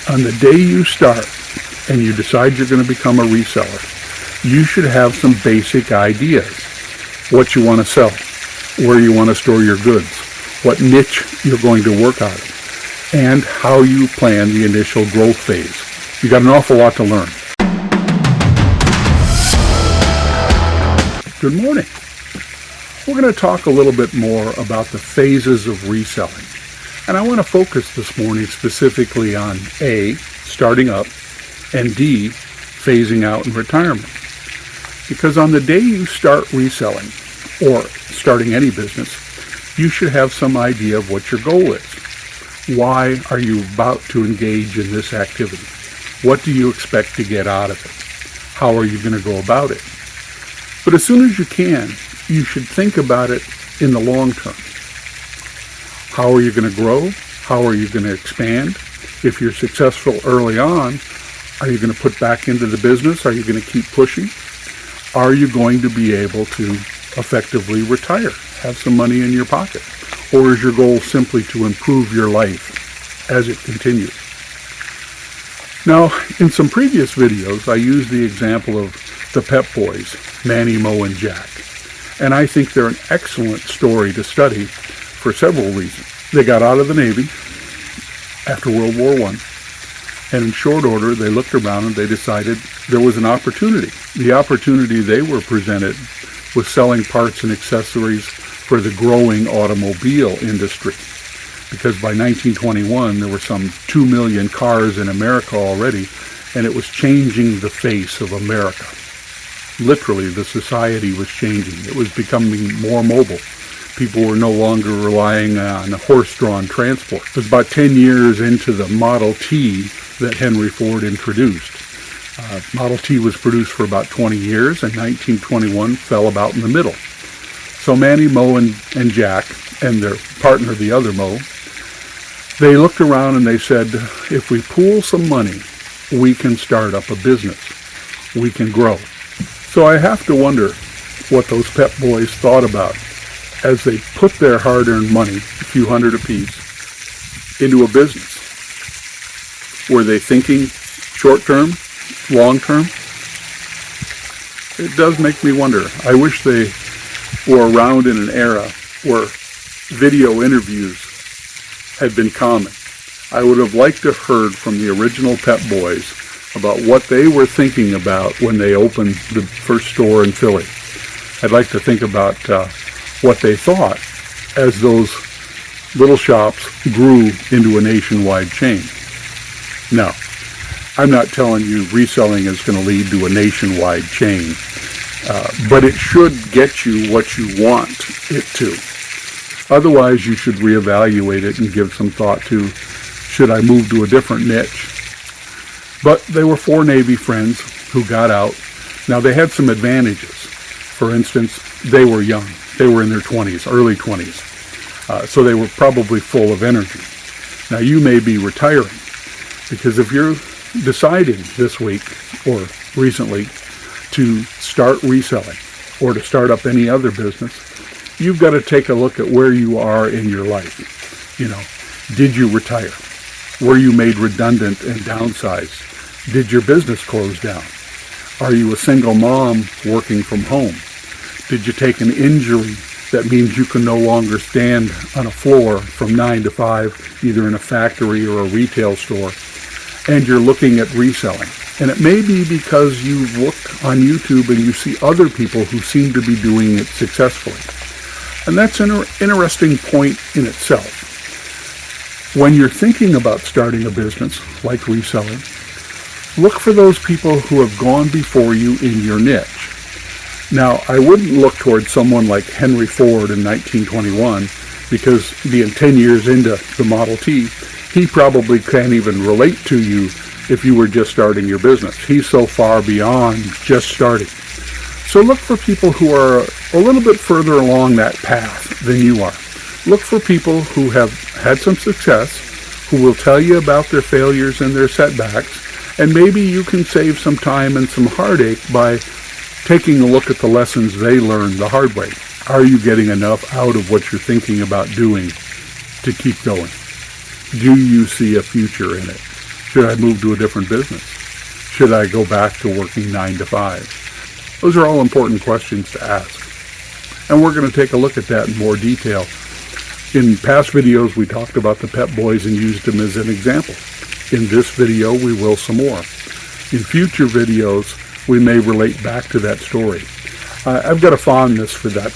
On the day you start and you decide you're going to become a reseller, you should have some basic ideas. What you want to sell, where you want to store your goods, what niche you're going to work out of, and how you plan the initial growth phase. You got an awful lot to learn. Good morning. We're going to talk a little bit more about the phases of reselling. And I want to focus this morning specifically on A, starting up, and D, phasing out and retirement. Because on the day you start reselling or starting any business, you should have some idea of what your goal is. Why are you about to engage in this activity? What do you expect to get out of it? How are you going to go about it? But as soon as you can, you should think about it in the long term. How are you going to grow? How are you going to expand? If you're successful early on, are you going to put back into the business? Are you going to keep pushing? Are you going to be able to effectively retire, have some money in your pocket? Or is your goal simply to improve your life as it continues? Now, in some previous videos, I used the example of the Pep Boys, Manny, Mo, and Jack. And I think they're an excellent story to study for several reasons. They got out of the Navy after World War I, and in short order, they looked around and they decided there was an opportunity. The opportunity they were presented was selling parts and accessories for the growing automobile industry. Because by 1921, there were some 2 million cars in America already, and it was changing the face of America. Literally, the society was changing. It was becoming more mobile. People were no longer relying on horse-drawn transport. It was about 10 years into the Model T that Henry Ford introduced. Model T was produced for about 20 years, and 1921 fell about in the middle. So Manny, Mo, and Jack, and their partner, the other Mo, they looked around and they said, if we pool some money, we can start up a business. We can grow. So I have to wonder what those Pep Boys thought about as they put their hard-earned money, a few hundred apiece, into a business. Were they thinking short-term, long-term? It does make me wonder. I wish they were around in an era where video interviews had been common. I would have liked to have heard from the original Pep Boys about what they were thinking about when they opened the first store in Philly. I'd like to think about what they thought as those little shops grew into a nationwide chain. Now, I'm not telling you reselling is going to lead to a nationwide chain, but it should get you what you want it to. Otherwise, you should reevaluate it and give some thought to, should I move to a different niche? But they were 4 Navy friends who got out. Now, they had some advantages. For instance, they were young. They were in their 20s, early 20s. So they were probably full of energy. Now, you may be retiring, because if you're deciding this week or recently to start reselling or to start up any other business, you've got to take a look at where you are in your life. You know, did you retire? Were you made redundant and downsized? Did your business close down? Are you a single mom working from home? Did you take an injury that means you can no longer stand on a floor from 9 to 5, either in a factory or a retail store, and you're looking at reselling? And it may be because you've looked on YouTube and you see other people who seem to be doing it successfully. And that's an interesting point in itself. When you're thinking about starting a business like reselling, look for those people who have gone before you in your niche. Now, I wouldn't look towards someone like Henry Ford in 1921, because being 10 years into the Model T, he probably can't even relate to you if you were just starting your business. He's so far beyond just starting. So look for people who are a little bit further along that path than you are. Look for people who have had some success, who will tell you about their failures and their setbacks, and maybe you can save some time and some heartache by taking a look at the lessons they learned the hard way. Are you getting enough out of what you're thinking about doing to keep going? Do you see a future in it? Should I move to a different business? Should I go back to working 9 to 5? Those are all important questions to ask. And we're going to take a look at that in more detail. In past videos, we talked about the Pep Boys and used them as an example. In this video, we will some more. In future videos, we may relate back to that story. I've got a fondness for that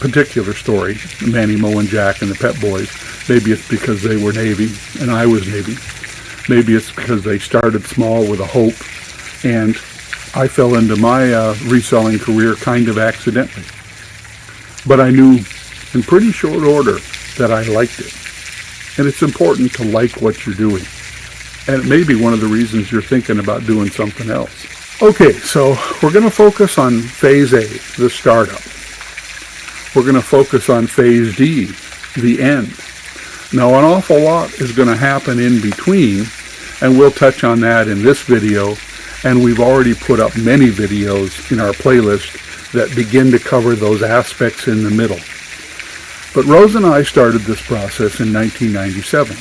particular story, Manny, Mo, and Jack and the Pep Boys. Maybe it's because they were Navy and I was Navy. Maybe it's because they started small with a hope, and I fell into my reselling career kind of accidentally. But I knew in pretty short order that I liked it. And it's important to like what you're doing. And it may be one of the reasons you're thinking about doing something else. Okay, so we're going to focus on Phase A, the startup. We're going to focus on Phase D, the end. Now, an awful lot is going to happen in between, and we'll touch on that in this video. And we've already put up many videos in our playlist that begin to cover those aspects in the middle. But Rose and I started this process in 1997,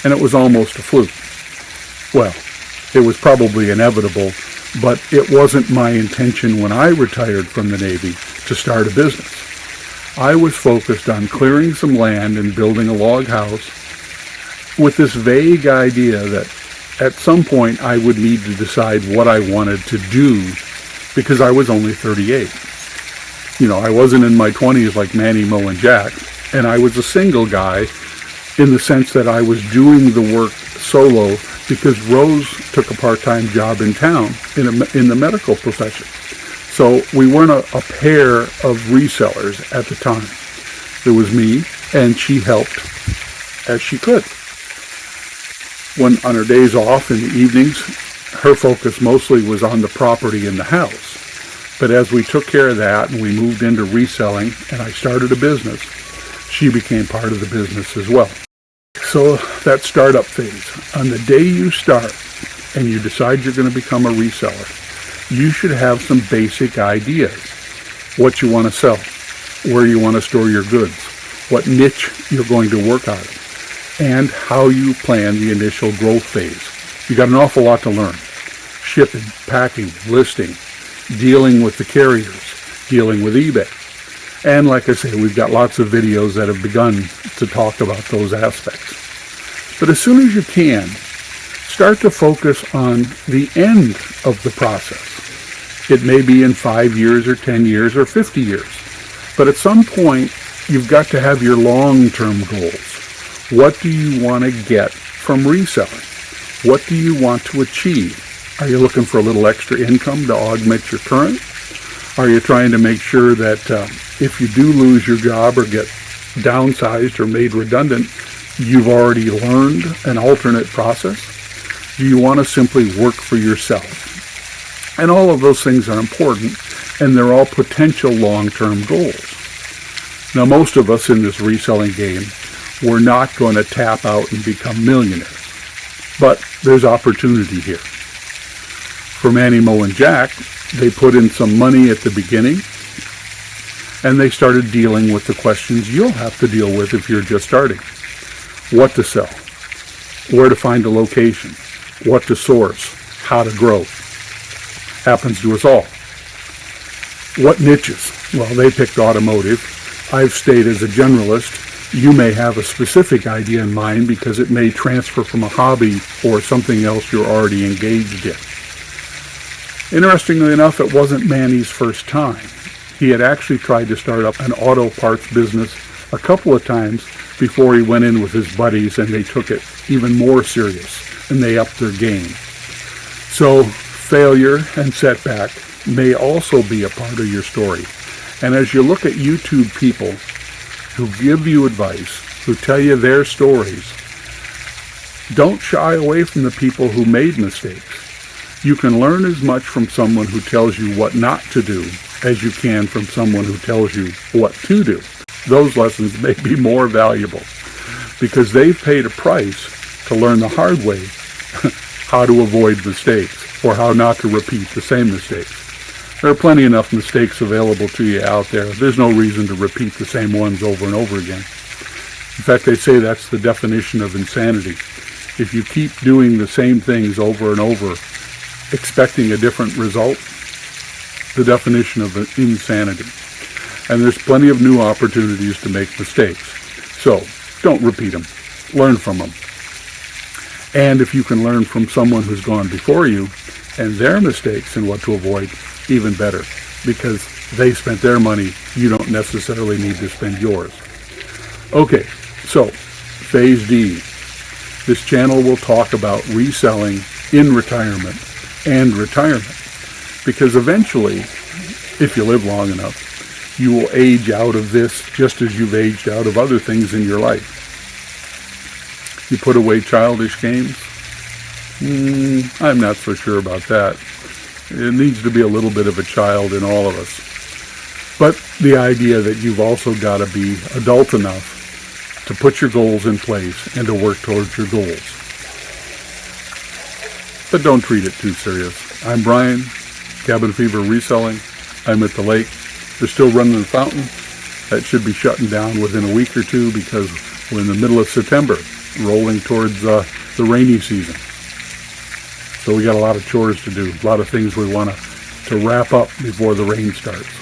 and it was almost a fluke. Well, it was probably inevitable, but it wasn't my intention when I retired from the Navy to start a business. I was focused on clearing some land and building a log house with this vague idea that at some point I would need to decide what I wanted to do because I was only 38. You know, I wasn't in my 20s like Manny, Mo, and Jack, and I was a single guy in the sense that I was doing the work solo because Rose took a part-time job in town in the medical profession. So we weren't a pair of resellers at the time. It was me, and she helped as she could. When on her days off in the evenings, her focus mostly was on the property in the house. But as we took care of that and we moved into reselling and I started a business, she became part of the business as well. So that startup phase, on the day you start and you decide you're going to become a reseller, you should have some basic ideas. What you want to sell, where you want to store your goods, what niche you're going to work out of, and how you plan the initial growth phase. You got an awful lot to learn. Shipping, packing, listing, dealing with the carriers, dealing with eBay. And like I say, we've got lots of videos that have begun to talk about those aspects. But as soon as you can, start to focus on the end of the process. It may be in 5 years or 10 years or 50 years. But at some point, you've got to have your long-term goals. What do you want to get from reselling? What do you want to achieve? Are you looking for a little extra income to augment your current? Are you trying to make sure that if you do lose your job or get downsized or made redundant, you've already learned an alternate process? Do you want to simply work for yourself? And all of those things are important, and they're all potential long-term goals. Now, most of us in this reselling game, we're not going to tap out and become millionaires. But there's opportunity here. For Manny, Mo, and Jack, they put in some money at the beginning, and they started dealing with the questions you'll have to deal with if you're just starting. What to sell, where to find a location, what to source, how to grow. Happens to us all. What niches? Well, they picked automotive. I've stayed as a generalist. You may have a specific idea in mind because it may transfer from a hobby or something else you're already engaged in. Interestingly enough, it wasn't Manny's first time. He had actually tried to start up an auto parts business a couple of times before he went in with his buddies, and they took it even more serious and they upped their game. So failure and setback may also be a part of your story. And as you look at YouTube people who give you advice, who tell you their stories, don't shy away from the people who made mistakes. You can learn as much from someone who tells you what not to do as you can from someone who tells you what to do. Those lessons may be more valuable because they've paid a price to learn the hard way how to avoid mistakes or how not to repeat the same mistakes. There are plenty enough mistakes available to you out there. There's no reason to repeat the same ones over and over again. In fact, they say that's the definition of insanity. If you keep doing the same things over and over, expecting a different result, the definition of insanity. And there's plenty of new opportunities to make mistakes. So don't repeat them. Learn from them. And if you can learn from someone who's gone before you and their mistakes and what to avoid, even better, because they spent their money. You don't necessarily need to spend yours. Okay, so Phase D. This channel will talk about reselling in retirement and retirement, because eventually, if you live long enough, you will age out of this just as you've aged out of other things in your life. You put away childish games? I'm not so sure about that. It needs to be a little bit of a child in all of us. But the idea that you've also got to be adult enough to put your goals in place and to work towards your goals. But don't treat it too serious. I'm Brian, Cabin Fever Reselling. I'm at the lake. They're still running the fountain. That should be shutting down within a week or two because we're in the middle of September, rolling towards the rainy season. So we got a lot of chores to do, a lot of things we want to wrap up before the rain starts.